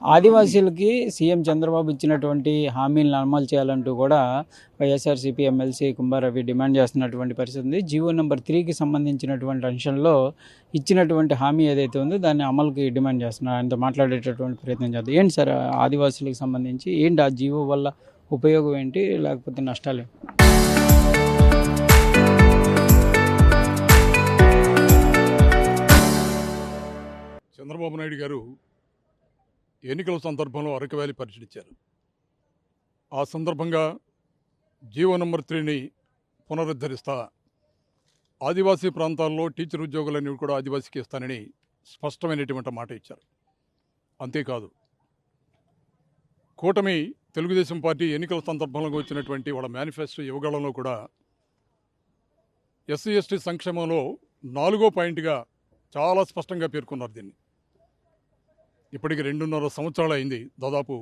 ఆదివాసీలకి CM Chandrababu ఇచ్చినటువంటి హామీలను అమలు చేయాలంటూ కూడా వైఎస్ఆర్సీపీ ఎమ్మెల్సీ కుంభారవి డిమాండ్ చేస్తున్నటువంటి పరిస్థితి ఉంది. జీవో నెంబర్ 3కి సంబంధించినటువంటి అంశంలో ఇచ్చినటువంటి హామీ ఏదైతే ఉందో దాన్ని అమలుకి డిమాండ్ చేస్తున్నారు. ఆయనతో మాట్లాడేటటువంటి ప్రయత్నం చేద్దాం. ఏంటి సార్ ఆదివాసీలకు సంబంధించి ఏంటి ఆ జీవో వల్ల ఉపయోగం ఏంటి, లేకపోతే నష్టాలు? చంద్రబాబు నాయుడు గారు ఎన్నికల సందర్భంలో అరకు వ్యాలీ పరిశీలించారు. ఆ సందర్భంగా జీవో నెంబర్ 3ని పునరుద్ధరిస్తా, ఆదివాసీ ప్రాంతాల్లో టీచర్ ఉద్యోగులన్నీ కూడా ఆదివాసీకి ఇస్తానని స్పష్టమైనటువంటి మాట ఇచ్చారు. అంతేకాదు, కూటమి తెలుగుదేశం పార్టీ ఎన్నికల సందర్భంలో వచ్చినటువంటి వాళ్ళ మేనిఫెస్టో యువగళంలో కూడా ఎస్సీ ఎస్టీ సంక్షేమంలో 4వ పాయింట్గా చాలా స్పష్టంగా పేర్కొన్నారు. దీన్ని ఇప్పటికి 2.5 సంవత్సరాలు అయింది దాదాపు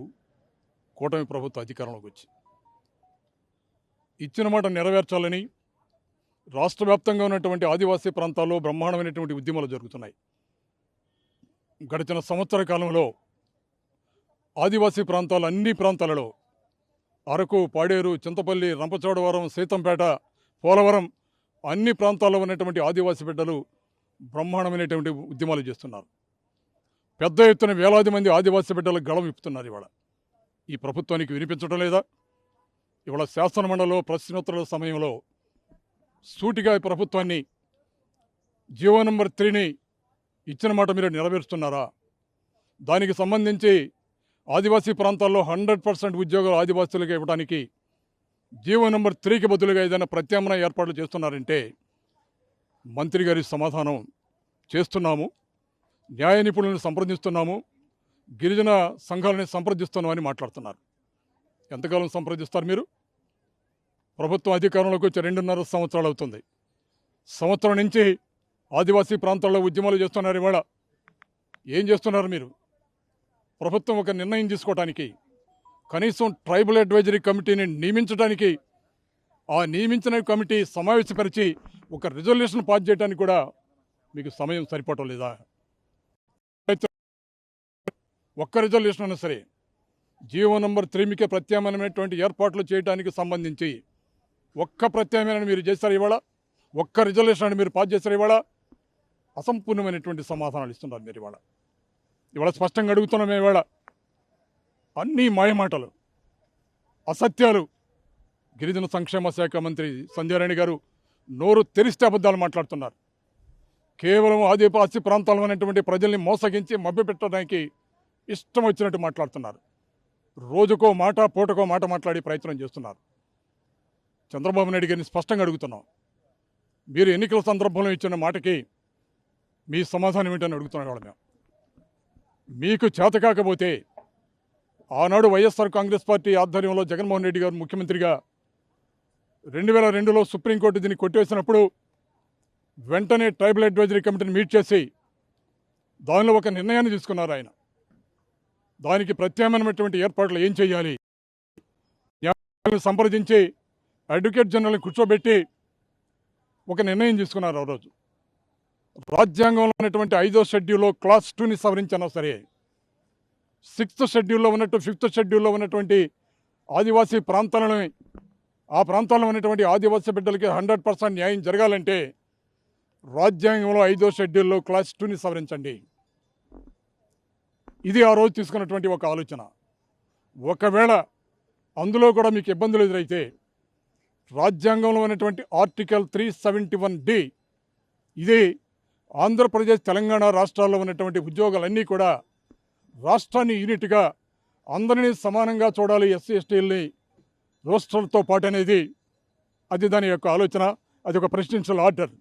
కూటమి ప్రభుత్వ అధికారంలోకి వచ్చి. ఇచ్చిన మాట నెరవేర్చాలని రాష్ట్ర వ్యాప్తంగా ఉన్నటువంటి ఆదివాసీ ప్రాంతాల్లో బ్రహ్మాండమైనటువంటి ఉద్యమాలు జరుగుతున్నాయి. గడిచిన సంవత్సర కాలంలో ఆదివాసీ ప్రాంతాలు అన్ని ప్రాంతాలలో అరకు, పాడేరు, చింతపల్లి, రంపచోడవరం, సీతంపేట, పోలవరం అన్ని ప్రాంతాల్లో ఉన్నటువంటి ఆదివాసీ బిడ్డలు బ్రహ్మాండమైనటువంటి ఉద్యమాలు చేస్తున్నారు. పెద్ద ఎత్తున వేలాది మంది ఆదివాసీ బిడ్డలకు గళం విప్పుతున్నారు. ఇవాళ ఈ ప్రభుత్వానికి వినిపించడం లేదా? ఇవాళ శాసనమండలిలో ప్రశ్నోత్తరాల సమయంలో సూటిగా ఈ ప్రభుత్వాన్ని జీవో నెంబర్ 3ని ఇచ్చిన మాట మీరు నెరవేరుస్తున్నారా? దానికి సంబంధించి ఆదివాసీ ప్రాంతాల్లో 100% ఉద్యోగాలు ఆదివాసీలకు ఇవ్వడానికి జీవో నెంబర్ 3కి బదులుగా ఏదైనా ప్రత్యామ్నాయ ఏర్పాట్లు చేస్తున్నారంటే మంత్రి గారి సమాధానం చేస్తున్నాము, న్యాయ నిపుణులను సంప్రదిస్తున్నాము, గిరిజన సంఘాలని సంప్రదిస్తున్నామని మాట్లాడుతున్నారు. ఎంతకాలం సంప్రదిస్తారు మీరు? ప్రభుత్వం అధికారంలోకి వచ్చి 2.5 సంవత్సరాలు అవుతుంది. సంవత్సరం నుంచి ఆదివాసీ ప్రాంతాల్లో ఉద్యమాలు చేస్తున్నారు. ఇవాళ ఏం చేస్తున్నారు మీరు? ప్రభుత్వం ఒక నిర్ణయం తీసుకోవడానికి, కనీసం ట్రైబల్ అడ్వైజరీ కమిటీని నియమించడానికి, ఆ నియమించిన కమిటీ సమావేశపరిచి ఒక రిజల్యూషన్ పాస్ చేయడానికి కూడా మీకు సమయం సరిపోవటం లేదా? ఒక్క రిజల్యూషన్ అయినా సరే జీవో నెంబర్ 3కే ప్రత్యామ్నాయమైనటువంటి ఏర్పాట్లు చేయడానికి సంబంధించి ఒక్క ప్రత్యామ్నాయాన్ని మీరు చేశారు ఇవాళ? ఒక్క రిజల్యూషన్ మీరు పాస్ చేశారు ఇవాళ? అసంపూర్ణమైనటువంటి సమాధానాలు ఇస్తున్నారు మీరు ఇవాళ స్పష్టంగా అడుగుతున్నాం. ఇవాళ అన్నీ మాయమాటలు, అసత్యాలు. గిరిజన సంక్షేమ శాఖ మంత్రి సంధ్యారాణి గారు నోరు తెరిస్తే అబద్ధాలు మాట్లాడుతున్నారు. కేవలం ఆదివాసీ ప్రాంతాల్లో ఉన్నటువంటి ప్రజల్ని మోసగించి మభ్యపెట్టడానికి ఇష్టం వచ్చినట్టు మాట్లాడుతున్నారు. రోజుకో మాట, పూటకో మాట మాట్లాడి ప్రయత్నం చేస్తున్నారు. చంద్రబాబు నాయుడు గారిని స్పష్టంగా అడుగుతున్నాం, మీరు ఎన్నికల సందర్భంలో ఇచ్చిన మాటకి మీ సమాధానం ఏంటని అడుగుతున్నాం. మేము మీకు చేత కాకపోతే ఆనాడు వైఎస్ఆర్ కాంగ్రెస్ పార్టీ ఆధ్వర్యంలో జగన్మోహన్ రెడ్డి గారు ముఖ్యమంత్రిగా 2002లో సుప్రీంకోర్టు దీన్ని కొట్టివేసినప్పుడు వెంటనే ట్రైబల్ అడ్వైజరీ కమిటీని మీట్ చేసి దానిలో ఒక నిర్ణయాన్ని తీసుకున్నారు. ఆయన దానికి ప్రత్యామ్నాయమైనటువంటి ఏర్పాట్లు ఏం చేయాలి, న్యాయాలను సంప్రదించి అడ్వకేట్ జనరల్ని కూర్చోబెట్టి ఒక నిర్ణయం తీసుకున్నారు. ఆ రోజు రాజ్యాంగంలో ఉన్నటువంటి 5వ షెడ్యూల్లో క్లాస్ 2ని సవరించినా సరే, 6th షెడ్యూల్లో ఉన్నట్టు 5th షెడ్యూల్లో ఉన్నటువంటి ఆదివాసీ ప్రాంతాలను, ఆ ప్రాంతాల్లో ఉన్నటువంటి ఆదివాసీ బిడ్డలకి 100% న్యాయం జరగాలంటే రాజ్యాంగంలో 5వ షెడ్యూల్లో క్లాస్ 2ని సవరించండి. ఇది ఆ రోజు తీసుకున్నటువంటి ఒక ఆలోచన. ఒకవేళ అందులో కూడా మీకు ఇబ్బందులు ఎదురైతే రాజ్యాంగంలో ఉన్నటువంటి ఆర్టికల్ 371D, ఇది ఆంధ్రప్రదేశ్, తెలంగాణ రాష్ట్రాల్లో ఉన్నటువంటి ఉద్యోగాలన్నీ కూడా రాష్ట్రాన్ని యూనిట్గా అందరినీ సమానంగా చూడాలి, ఎస్సీ ఎస్టీలని రోస్టర్లతో పాటు అనేది అది దాని యొక్క ఆలోచన. అది ఒక ప్రెసిడెన్షియల్ ఆర్డర్.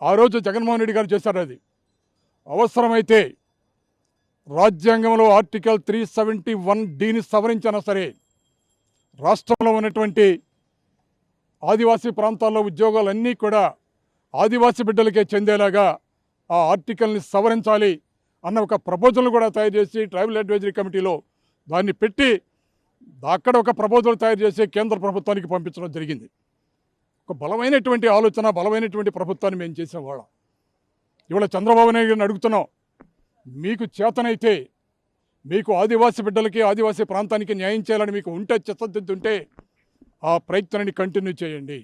ఆ రోజు జగన్మోహన్ రెడ్డి గారు చేశారు. అది అవసరమైతే రాజ్యాంగంలో ఆర్టికల్ 371Dని సవరించినా సరే రాష్ట్రంలో ఉన్నటువంటి ఆదివాసీ ప్రాంతాల్లో ఉద్యోగాలన్నీ కూడా ఆదివాసీ బిడ్డలకే చెందేలాగా ఆ ఆర్టికల్ని సవరించాలి అన్న ఒక ప్రపోజల్ కూడా తయారు చేసి ట్రైబల్ అడ్వైజరీ కమిటీలో దాన్ని పెట్టి అక్కడ ఒక ప్రపోజల్ తయారు చేసి కేంద్ర ప్రభుత్వానికి పంపించడం జరిగింది. ఒక బలమైనటువంటి ఆలోచన, బలమైనటువంటి ప్రభుత్వాన్ని మేము చేసిన వాళ్ళం. ఇవాళ చంద్రబాబు నాయుడు గారిని అడుగుతున్నాం, మీకు చేతనైతే మీకు ఆదివాసీ బిడ్డలకి ఆదివాసీ ప్రాంతానికి న్యాయం చేయాలని మీకు ఉంటే చిత్తశుద్ధి ఉంటే ఆ ప్రయత్నాన్ని కంటిన్యూ చేయండి.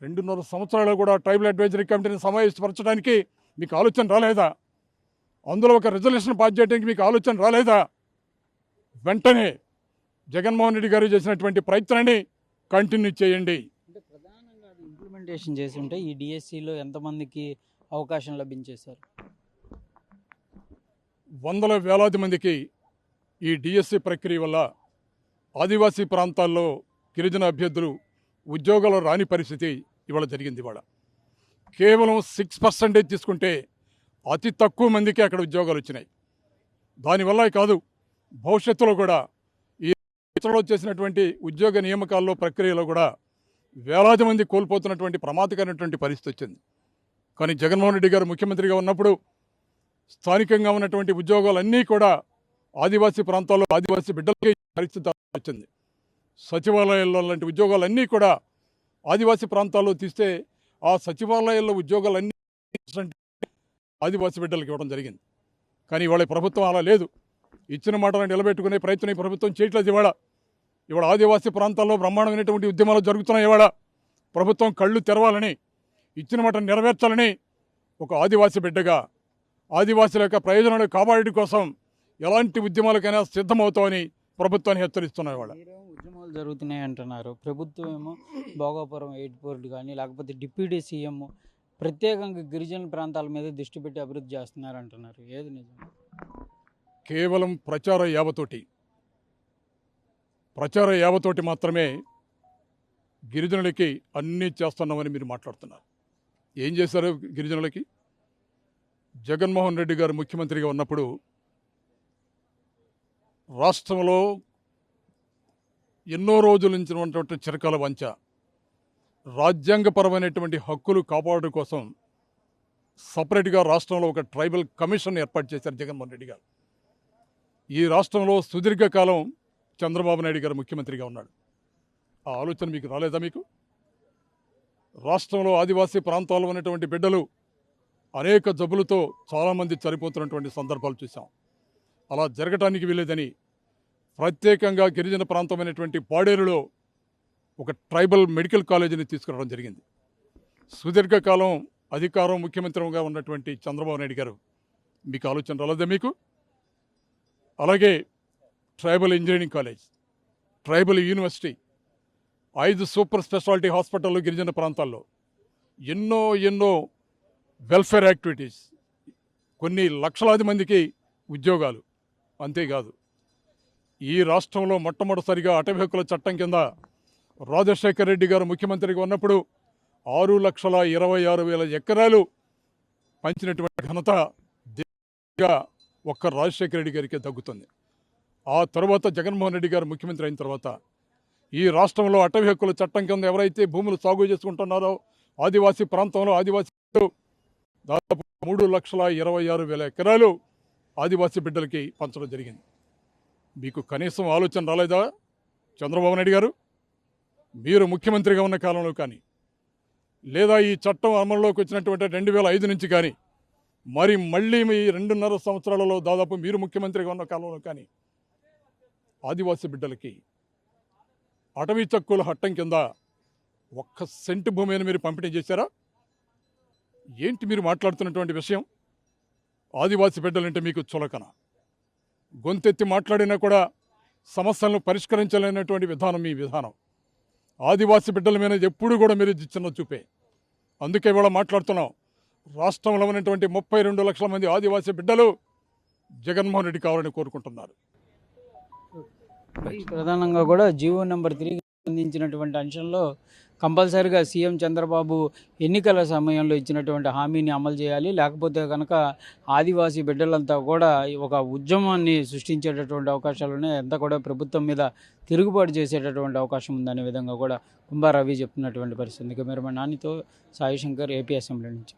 2.5 సంవత్సరాలు కూడా ట్రైబల్ అడ్వైజరీ కమిటీని సమావేశపరచడానికి మీకు ఆలోచన రాలేదా? అందులో ఒక రిజల్యూషన్ పాస్ చేయడానికి మీకు ఆలోచన రాలేదా? వెంటనే జగన్మోహన్ రెడ్డి గారు చేసినటువంటి ప్రయత్నాన్ని కంటిన్యూ చేయండి. అంటే ప్రధానంగా అది ఇంప్లిమెంటేషన్ చేసి ఉంటే ఈ డిఎస్సిలో ఎంతమందికి అవకాశం లభించేశారు? వందల వేలాది మందికి ఈ డిఎస్సి ప్రక్రియ వల్ల ఆదివాసీ ప్రాంతాల్లో గిరిజన అభ్యర్థులు ఉద్యోగాలు రాని పరిస్థితి ఇవాళ జరిగింది. ఇవాళ కేవలం 6% తీసుకుంటే అతి తక్కువ మందికి అక్కడ ఉద్యోగాలు వచ్చినాయి. దానివల్ల కాదు, భవిష్యత్తులో కూడా ఈ ఇతరులు చేసినటువంటి ఉద్యోగ నియామకాల్లో ప్రక్రియలో కూడా వేలాది మంది కోల్పోతున్నటువంటి ప్రమాదకరమైనటువంటి పరిస్థితి వచ్చింది. కానీ జగన్మోహన్ రెడ్డి గారు ముఖ్యమంత్రిగా ఉన్నప్పుడు స్థానికంగా ఉన్నటువంటి ఉద్యోగాలన్నీ కూడా ఆదివాసీ ప్రాంతాల్లో ఆదివాసీ బిడ్డలకి పరిస్థితి వచ్చింది. సచివాలయాల్లో లాంటి ఉద్యోగాలన్నీ కూడా ఆదివాసీ ప్రాంతాల్లో తీస్తే ఆ సచివాలయాల్లో ఉద్యోగాలన్నీ ఆదివాసీ బిడ్డలకు ఇవ్వడం జరిగింది. కానీ ఇవాళ ప్రభుత్వం అలా లేదు. ఇచ్చిన మాటలను నిలబెట్టుకునే ప్రయత్నం ఈ ప్రభుత్వం చేయట్లేదు. ఇవాళ ఆదివాసీ ప్రాంతాల్లో బ్రహ్మాండమైనటువంటి ఉద్యమాలు జరుగుతున్నాయి. ఇవాళ ప్రభుత్వం కళ్ళు తెరవాలని, ఇచ్చిన మాటను నెరవేర్చాలని ఒక ఆదివాసీ బిడ్డగా ఆదివాసీల యొక్క ప్రయోజనాలు కాపాడడం కోసం ఎలాంటి ఉద్యమాలకైనా సిద్ధమవుతామని ప్రభుత్వాన్ని హెచ్చరిస్తున్నాయి. ఇవాళ ఉద్యమాలు జరుగుతున్నాయి అంటున్నారు. ప్రభుత్వం ఏమో భోగాపురం ఎయిర్పోర్ట్ కానీ లేకపోతే డిప్యూటీ సీఎం ప్రత్యేకంగా గిరిజన ప్రాంతాల మీద దృష్టి పెట్టి అభివృద్ధి చేస్తున్నారు అంటున్నారు. ఏది నిజం? కేవలం ప్రచార యావతోటి మాత్రమే గిరిజనులకి అన్నీ చేస్తున్నామని మీరు మాట్లాడుతున్నారు. ఏం చేశారు గిరిజనులకి? జగన్మోహన్ రెడ్డి గారు ముఖ్యమంత్రిగా ఉన్నప్పుడు రాష్ట్రంలో ఎన్నో రోజుల నుంచి ఉన్నటువంటి చిరకాల వంచ, రాజ్యాంగపరమైనటువంటి హక్కులు కాపాడడం కోసం సపరేట్గా రాష్ట్రంలో ఒక ట్రైబల్ కమిషన్ ఏర్పాటు చేశారు జగన్మోహన్ రెడ్డి గారు. ఈ రాష్ట్రంలో సుదీర్ఘకాలం చంద్రబాబు నాయుడు గారు ముఖ్యమంత్రిగా ఉన్నాడు. ఆ ఆలోచన మీకు రాలేదా? మీకు రాష్ట్రంలో ఆదివాసీ ప్రాంతాల్లో ఉన్నటువంటి బిడ్డలు అనేక జబ్బులతో చాలామంది చనిపోతున్నటువంటి సందర్భాలు చూసాం. అలా జరగటానికి వీలేదని ప్రత్యేకంగా గిరిజన ప్రాంతమైనటువంటి పాడేరులో ఒక ట్రైబల్ మెడికల్ కాలేజీని తీసుకురావడం జరిగింది. సుదీర్ఘకాలం అధికారం ముఖ్యమంత్రిగా ఉన్నటువంటి చంద్రబాబు నాయుడు గారు మీకు ఆలోచన రాలేదా మీకు? అలాగే tribal engineering college, tribal university, 5 super speciality హాస్పిటళ్ళు గిరిజన ప్రాంతాల్లో, ఎన్నో వెల్ఫేర్ యాక్టివిటీస్, కొన్ని లక్షలాది మందికి ఉద్యోగాలు. అంతేకాదు, ఈ రాష్ట్రంలో మొట్టమొదటిసారిగా అటవీ హక్కుల చట్టం కింద రాజశేఖర రెడ్డి గారు ముఖ్యమంత్రిగా ఉన్నప్పుడు 6,26,000 ఎకరాలు పంచినటువంటి ఘనత ఒక్క రాజశేఖర రెడ్డి గారికే దక్కుతుంది. ఆ తర్వాత జగన్మోహన్ రెడ్డి గారు ముఖ్యమంత్రి అయిన తర్వాత ఈ రాష్ట్రంలో అటవీ హక్కుల చట్టం కింద ఎవరైతే భూములు సాగు చేసుకుంటున్నారో ఆదివాసీ ప్రాంతంలో ఆదివాసీలు దాదాపు 3,26,000 ఎకరాలు ఆదివాసీ బిడ్డలకి పంచడం జరిగింది. మీకు కనీసం ఆలోచన రాలేదా చంద్రబాబు నాయుడు గారు? మీరు ముఖ్యమంత్రిగా ఉన్న కాలంలో కానీ, లేదా ఈ చట్టం అమల్లోకి వచ్చినటువంటి 2005 నుంచి కానీ, మళ్ళీ మీ 2.5 సంవత్సరాలలో దాదాపు మీరు ముఖ్యమంత్రిగా ఉన్న కాలంలో కానీ ఆదివాసీ బిడ్డలకి అటవీ హక్కుల చట్టం కింద 1 సెంటు భూమి అయినా మీరు పంపిణీ చేశారా? ఏంటి మీరు మాట్లాడుతున్నటువంటి విషయం? ఆదివాసీ బిడ్డలంటే మీకు చులకన. గొంతెత్తి మాట్లాడినా కూడా సమస్యలను పరిష్కరించలేనటువంటి విధానం మీ విధానం. ఆదివాసీ బిడ్డల మీద ఎప్పుడు కూడా మీరు చిన్న చూపే. అందుకే ఇవాళ మాట్లాడుతున్నాం. రాష్ట్రంలో ఉన్నటువంటి 32 లక్షల మంది ఆదివాసీ బిడ్డలు జగన్మోహన్ రెడ్డి కావాలని కోరుకుంటున్నారు. ప్రధానంగా కూడా జీవో నెంబర్ 3 సంబంధించినటువంటి అంశంలో కంపల్సరీగా సీఎం చంద్రబాబు ఎన్నికల సమయంలో ఇచ్చినటువంటి హామీని అమలు చేయాలి, లేకపోతే కనుక ఆదివాసీ బిడ్డలంతా కూడా ఒక ఉద్యమాన్ని సృష్టించేటటువంటి అవకాశాలు ఉన్నాయి, అంతా కూడా ప్రభుత్వం మీద తిరుగుబాటు చేసేటటువంటి అవకాశం ఉందనే విధంగా కూడా కుంభా రవి చెప్తున్నటువంటి పరిస్థితి. కెమెరామెన్ నానితో సాయి శంకర్, ఏపీ అసెంబ్లీ నుంచి.